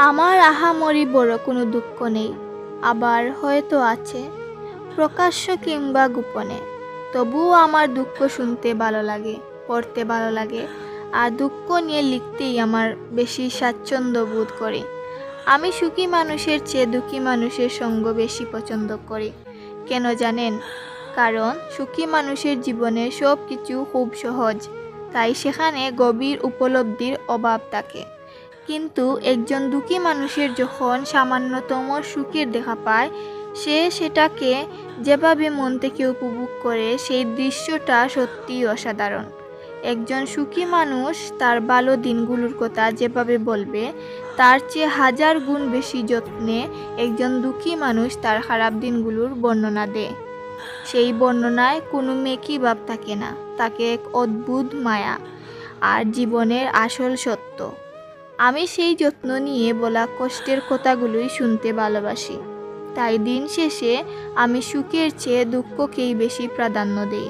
আমার আহামরি বড় কোনো দুঃখ নেই, আবার হয়তো আছে, প্রকাশ্য কিংবা গোপনে। তবুও আমার দুঃখ শুনতে ভালো লাগে, পড়তে ভালো লাগে, আর দুঃখ নিয়ে লিখতেই আমার বেশি স্বাচ্ছন্দ্য বোধ করি। আমি সুখী মানুষের চেয়ে দুঃখী মানুষের সঙ্গ বেশি পছন্দ করি। কেন জানেন? কারণ সুখী মানুষের জীবনে সব কিছু খুব সহজ, তাই সেখানে গভীর উপলব্ধির অভাব থাকে। কিন্তু একজন দুঃখী মানুষের যখন সামান্যতম সুখের দেখা পায়, সে সেটাকে যেভাবে মন থেকে উপভোগ করে, সেই দৃশ্যটা সত্যিই অসাধারণ। একজন সুখী মানুষ তার ভালো দিনগুলোর কথা যেভাবে বলবে, তার চেয়ে হাজার গুণ বেশি যত্নে একজন দুঃখী মানুষ তার খারাপ দিনগুলোর বর্ণনা দেয়। সেই বর্ণনায় কোনো মেকি ভাব থাকে না, তাকে এক অদ্ভুত মায়া আর জীবনের আসল সত্য। আমি সেই যত্ন নিয়ে বলা কষ্টের কথাগুলোই শুনতে ভালোবাসি। তাই দিন শেষে আমি সুখের চেয়ে দুঃখকেই বেশি প্রাধান্য দেই।